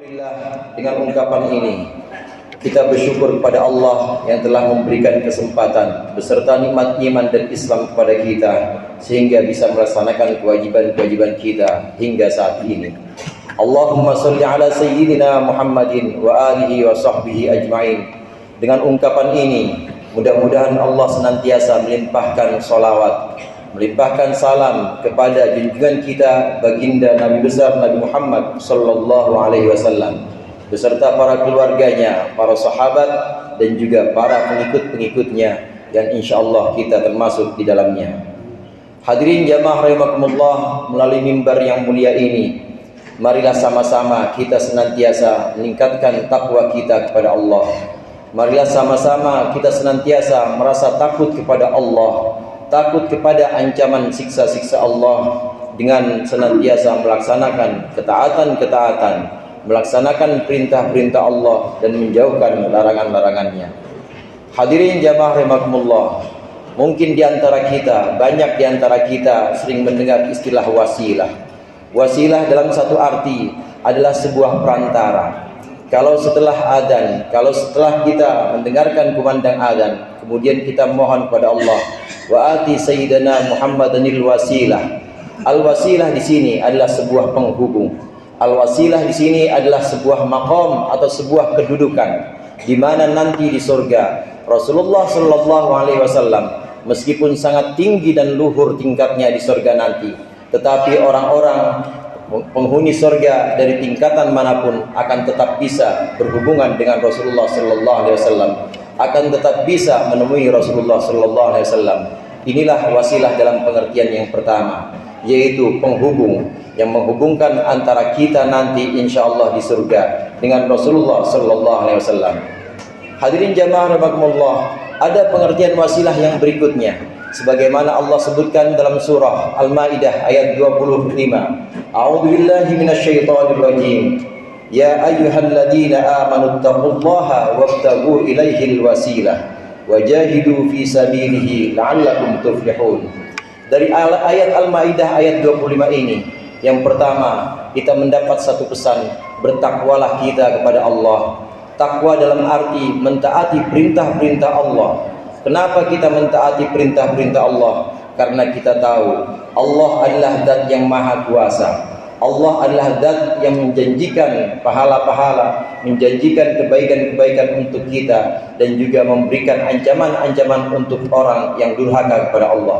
Alhamdulillah, dengan ungkapan ini kita bersyukur kepada Allah yang telah memberikan kesempatan beserta nikmat iman dan Islam kepada kita sehingga bisa melaksanakan kewajiban-kewajiban kita hingga saat ini. Allahumma sholli ala sayyidina Muhammadin wa alihi wa sahbihi ajma'in. Dengan ungkapan ini mudah-mudahan Allah senantiasa melimpahkan sholawat, melimpahkan salam kepada junjungan kita baginda Nabi besar Nabi Muhammad sallallahu alaihi wasallam beserta para keluarganya, para sahabat dan juga para pengikut-pengikutnya yang insyaallah kita termasuk di dalamnya. Hadirin jamaah rahimakumullah, melalui mimbar yang mulia ini marilah sama-sama kita senantiasa meningkatkan takwa kita kepada Allah. Marilah sama-sama kita senantiasa merasa takut kepada Allah, takut kepada ancaman siksa-siksa Allah dengan senantiasa melaksanakan ketaatan-ketaatan, melaksanakan perintah-perintah Allah dan menjauhkan larangan-larangannya. Hadirin jamaah rahimakumullah, mungkin banyak di antara kita sering mendengar istilah wasilah. Wasilah dalam satu arti adalah sebuah perantara. Kalau setelah kita mendengarkan kumandang adzan, kemudian kita mohon kepada Allah, wa ati sayyidina Muhammadanil wasilah. Al-wasilah di sini adalah sebuah penghubung. Al-wasilah di sini adalah sebuah maqam atau sebuah kedudukan di mana nanti di surga Rasulullah sallallahu alaihi wasallam meskipun sangat tinggi dan luhur tingkatnya di surga nanti, tetapi orang-orang penghuni surga dari tingkatan manapun akan tetap bisa berhubungan dengan Rasulullah sallallahu alaihi wasallam, akan tetap bisa menemui Rasulullah sallallahu alaihi wasallam. Inilah wasilah dalam pengertian yang pertama, yaitu penghubung yang menghubungkan antara kita nanti insyaallah di surga dengan Rasulullah sallallahu alaihi wasallam. Hadirin jamaah rahimakumullah, ada pengertian wasilah yang berikutnya sebagaimana Allah sebutkan dalam surah Al-Maidah ayat 25. A'udzu billahi minasyaitonir rajim. Ya ayyuhalladzina amanu taqullaha wabtaghu ilaihil wasilah wajahidu fi sabilihi la'allakum tuflihun. Dari ayat Al-Maidah ayat 25 ini, yang pertama kita mendapat satu pesan, bertakwalah kita kepada Allah. Takwa dalam arti mentaati perintah-perintah Allah. Kenapa kita mentaati perintah-perintah Allah? Karena kita tahu Allah adalah zat yang maha kuasa. Allah adalah zat yang menjanjikan pahala-pahala, menjanjikan kebaikan-kebaikan untuk kita dan juga memberikan ancaman-ancaman untuk orang yang durhaka kepada Allah.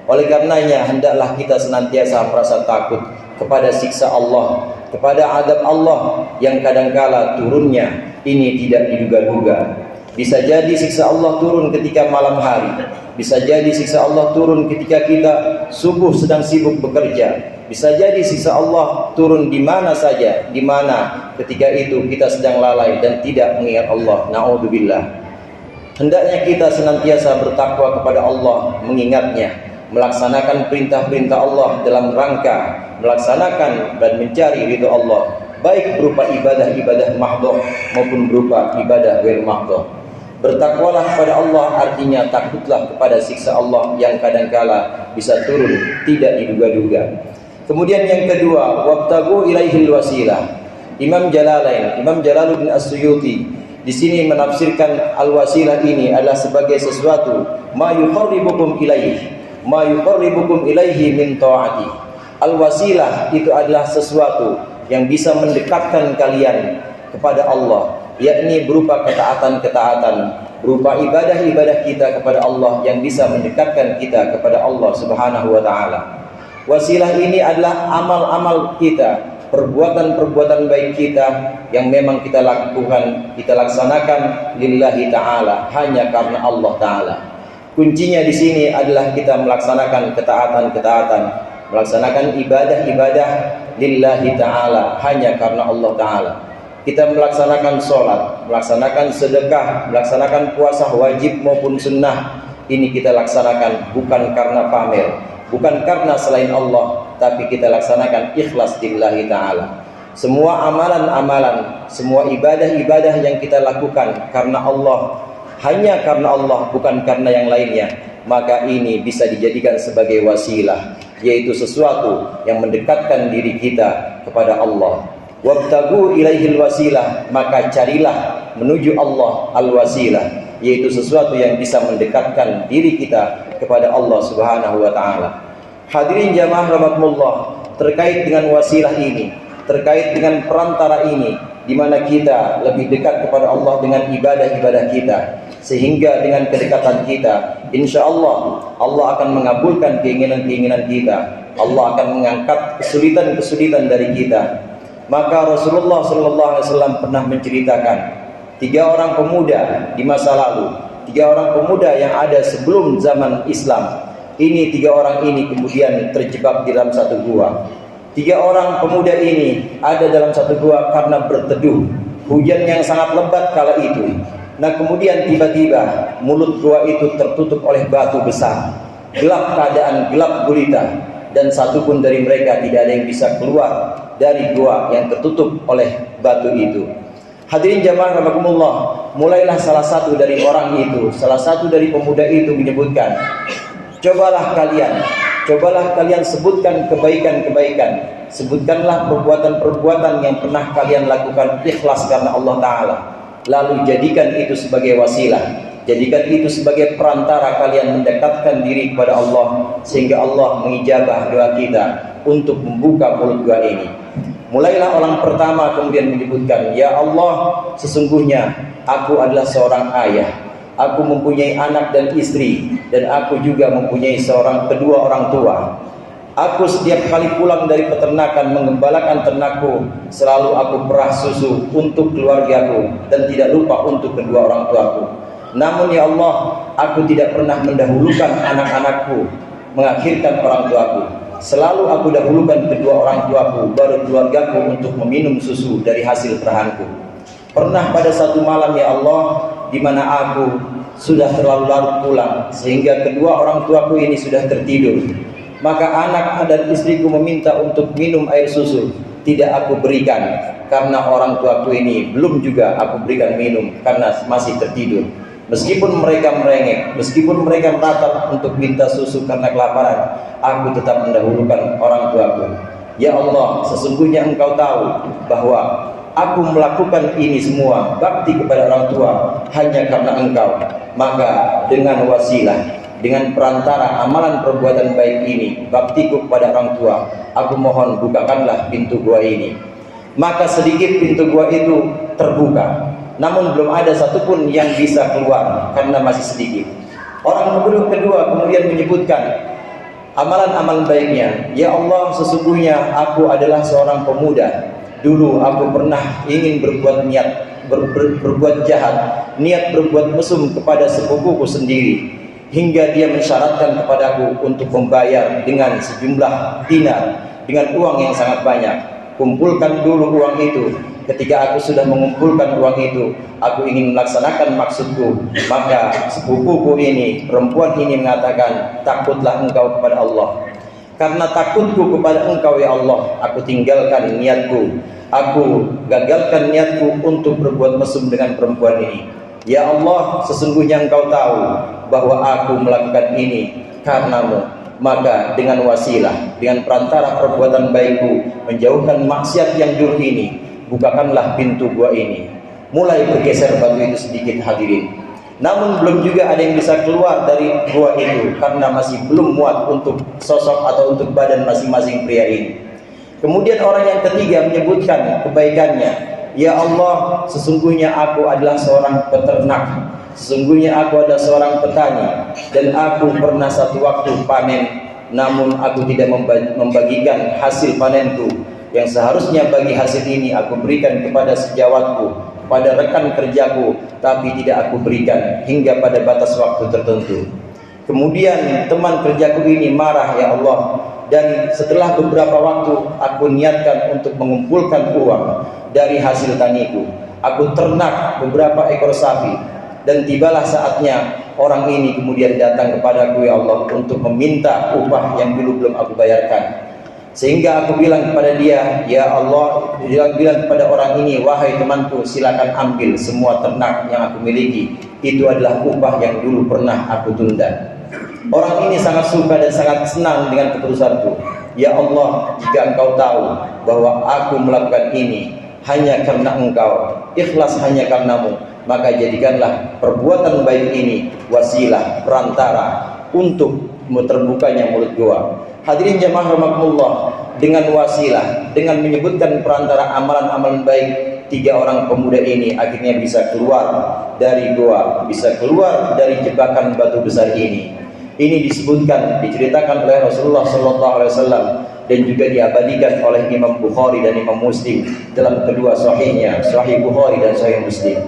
Oleh karenanya hendaklah kita senantiasa merasa takut kepada siksa Allah, kepada azab Allah yang kadangkala turunnya ini tidak diduga-duga. Bisa jadi siksa Allah turun ketika malam hari, bisa jadi siksa Allah turun ketika kita subuh sedang sibuk bekerja, bisa jadi siksa Allah turun di mana saja, di mana ketika itu kita sedang lalai dan tidak mengingat Allah. Na'udzubillah. Hendaknya kita senantiasa bertakwa kepada Allah, mengingatnya, melaksanakan perintah-perintah Allah dalam rangka melaksanakan dan mencari ridho Allah, baik berupa ibadah-ibadah mahdhah maupun berupa ibadah ghair mahdhah. Bertakwalah kepada Allah artinya takutlah kepada siksa Allah yang kadangkala bisa turun tidak diduga-duga. Kemudian yang kedua, wabtaghu ilaihil wasilah. Imam Jalaluddin As-Suyuti di sini menafsirkan al-wasilah ini adalah sebagai sesuatu ma yuqarribukum ilaihi min ta'ati. Al-wasilah itu adalah sesuatu yang bisa mendekatkan kalian kepada Allah, yakni berupa ketaatan-ketaatan, berupa ibadah-ibadah kita kepada Allah yang bisa mendekatkan kita kepada Allah Subhanahu wa taala. Wasilah ini adalah amal-amal kita, perbuatan-perbuatan baik kita yang memang kita lakukan, kita laksanakan lillahi taala, hanya karena Allah taala. Kuncinya di sini adalah kita melaksanakan ketaatan-ketaatan, melaksanakan ibadah-ibadah lillahi ta'ala, hanya karena Allah ta'ala. Kita melaksanakan sholat, melaksanakan sedekah, melaksanakan puasa wajib maupun sunnah, ini kita laksanakan bukan karena pamer, bukan karena selain Allah, tapi kita laksanakan ikhlas lillahi ta'ala. Semua amalan-amalan, semua ibadah-ibadah yang kita lakukan karena Allah, hanya karena Allah, bukan karena yang lainnya, maka ini bisa dijadikan sebagai wasilah, yaitu sesuatu yang mendekatkan diri kita kepada Allah. Wabtagu ilaihil wasilah, maka carilah menuju Allah al-wasilah, yaitu sesuatu yang bisa mendekatkan diri kita kepada Allah Subhanahu wa taala. Hadirin jamaah rahimakumullah, terkait dengan wasilah ini, terkait dengan perantara ini, di mana kita lebih dekat kepada Allah dengan ibadah-ibadah kita, sehingga dengan kedekatan kita, insya Allah Allah akan mengabulkan keinginan-keinginan kita. Allah akan mengangkat kesulitan-kesulitan dari kita. Maka Rasulullah SAW pernah menceritakan 3 orang pemuda di masa lalu, 3 orang pemuda yang ada sebelum zaman Islam. Ini 3 orang ini kemudian terjebak di dalam satu gua. 3 orang pemuda ini ada dalam satu gua karena berteduh. Hujan yang sangat lebat kala itu. Nah kemudian tiba-tiba mulut gua itu tertutup oleh batu besar. Gelap keadaan, gelap gulita, dan satu pun dari mereka tidak ada yang bisa keluar dari gua yang tertutup oleh batu itu. Hadirin jamaah rahimakumullah, mulailah salah satu dari orang itu, salah satu dari pemuda itu menyebutkan, cobalah kalian sebutkan kebaikan-kebaikan, sebutkanlah perbuatan-perbuatan yang pernah kalian lakukan ikhlas karena Allah Ta'ala, lalu jadikan itu sebagai wasilah, jadikan itu sebagai perantara kalian mendekatkan diri kepada Allah, sehingga Allah mengijabah doa kita untuk membuka mulut gua ini. Mulailah orang pertama kemudian menyebutkan, ya Allah, sesungguhnya aku adalah seorang ayah, aku mempunyai anak dan istri, dan aku juga mempunyai kedua orang tua. Aku setiap kali pulang dari peternakan mengembalakan ternakku, selalu aku perah susu untuk keluargaku dan tidak lupa untuk kedua orang tuaku. Namun ya Allah, aku tidak pernah mendahulukan anak-anakku, mengakhirkan orang tuaku. Selalu aku dahulukan kedua orang tuaku, baru keluargaku untuk meminum susu dari hasil perahanku. Pernah pada satu malam ya Allah, di mana aku sudah terlalu larut pulang, sehingga kedua orang tuaku ini sudah tertidur. Maka anak dan istriku meminta untuk minum air susu, tidak aku berikan, karena orang tuaku ini belum juga aku berikan minum, karena masih tertidur. Meskipun mereka merengek, meskipun mereka meratap untuk minta susu karena kelaparan, aku tetap mendahulukan orang tuaku. Ya Allah, sesungguhnya Engkau tahu bahwa aku melakukan ini semua bakti kepada orang tua hanya karena Engkau. Maka dengan wasilah, dengan perantara amalan perbuatan baik ini, baktiku kepada orang tua, aku mohon bukakanlah pintu gua ini. Maka sedikit pintu gua itu terbuka, namun belum ada satupun yang bisa keluar karena masih sedikit. Orang kedua kemudian menyebutkan amalan-amalan baiknya. Ya Allah, sesungguhnya aku adalah seorang pemuda. Dulu aku pernah ingin berbuat jahat, niat berbuat mesum kepada sepupuku sendiri, hingga dia mensyaratkan kepadaku untuk membayar dengan sejumlah dinar, dengan uang yang sangat banyak. Kumpulkan dulu uang itu. Ketika aku sudah mengumpulkan uang itu, aku ingin melaksanakan maksudku. Maka sepupuku ini, perempuan ini mengatakan, takutlah engkau kepada Allah. Karena takutku kepada engkau ya Allah, aku tinggalkan niatku, aku gagalkan niatku untuk berbuat mesum dengan perempuan ini. Ya Allah, sesungguhnya engkau tahu bahwa aku melakukan ini karenamu. Maka dengan wasilah, dengan perantara perbuatan baikku, menjauhkan maksiat yang dulu ini, bukakanlah pintu gua ini. Mulai bergeser batu itu sedikit hadirin. Namun belum juga ada yang bisa keluar dari gua itu, karena masih belum muat untuk sosok atau untuk badan masing-masing pria ini. Kemudian orang yang ketiga menyebutkan kebaikannya. Ya Allah, sesungguhnya aku adalah seorang peternak, sesungguhnya aku adalah seorang petani, dan aku pernah satu waktu panen, namun aku tidak membagikan hasil panenku. Yang seharusnya bagi hasil ini aku berikan kepada sejawatku, pada rekan kerjaku, tapi tidak aku berikan hingga pada batas waktu tertentu. Kemudian teman kerjaku ini marah ya Allah, dan setelah beberapa waktu aku niatkan untuk mengumpulkan uang dari hasil taniku. Aku ternak beberapa ekor sapi, dan tibalah saatnya orang ini kemudian datang kepadaku ya Allah untuk meminta upah yang dulu belum aku bayarkan. Sehingga aku bilang kepada dia, ya Allah, bilang kepada orang ini, wahai temanku, silakan ambil semua ternak yang aku miliki. Itu adalah upah yang dulu pernah aku tunda. Orang ini sangat suka dan sangat senang dengan keputusanku. Ya Allah, jika engkau tahu bahwa aku melakukan ini hanya karena engkau, ikhlas hanya karenamu, maka jadikanlah perbuatan baik ini wasilah, perantara untuk terbukanya mulut gua. Hadirin jamaah rahimakumullah, dengan wasilah, dengan menyebutkan perantara amalan-amalan baik, 3 orang pemuda ini akhirnya bisa keluar dari gua, bisa keluar dari jebakan batu besar ini. Ini disebutkan, diceritakan oleh Rasulullah SAW dan juga diabadikan oleh Imam Bukhari dan Imam Muslim dalam kedua sahihnya, Sahih Bukhari dan Sahih Muslim.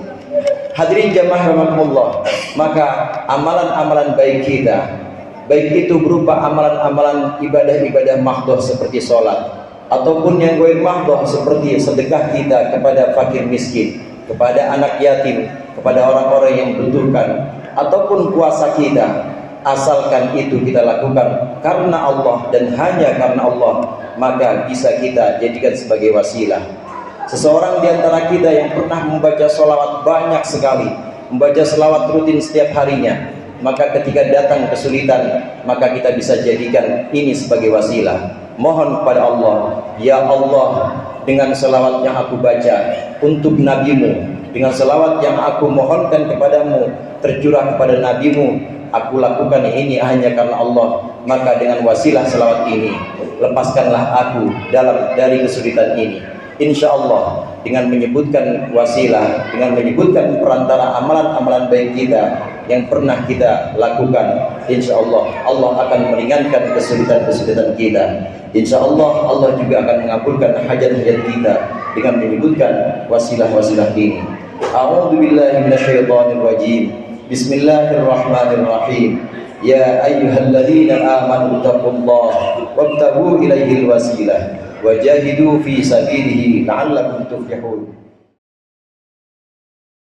Hadirin jamaah rahimakumullah, maka amalan-amalan baik kita, baik itu berupa amalan-amalan ibadah-ibadah mahdhah seperti sholat, ataupun yang ghair mahdhah seperti sedekah kita kepada fakir miskin, kepada anak yatim, kepada orang-orang yang membutuhkan, ataupun puasa kita, asalkan itu kita lakukan karena Allah dan hanya karena Allah, maka bisa kita jadikan sebagai wasilah. Seseorang di antara kita yang pernah membaca sholawat banyak sekali, membaca sholawat rutin setiap harinya, maka ketika datang kesulitan, maka kita bisa jadikan ini sebagai wasilah. Mohon kepada Allah, ya Allah, dengan sholawat yang aku baca untuk nabimu, dengan sholawat yang aku mohonkan kepadamu, tercurah kepada nabimu, aku lakukan ini hanya karena Allah, maka dengan wasilah sholawat ini, lepaskanlah aku dari kesulitan ini. Insya Allah, dengan menyebutkan wasilah, dengan menyebutkan perantara amalan-amalan baik kita yang pernah kita lakukan, insya Allah, Allah akan meringankan kesulitan-kesulitan kita. Insya Allah, Allah juga akan mengabulkan hajat-hajat kita dengan menyebutkan wasilah-wasilah ini. A'udzu billahi minasyaitonir rajim. Bismillahirrahmanirrahim. Ya ayyuhalladzina amanu taqullaha wabtaghu ilaihil wasilah wajahidu fi sabilihi la'allakum tuflihun.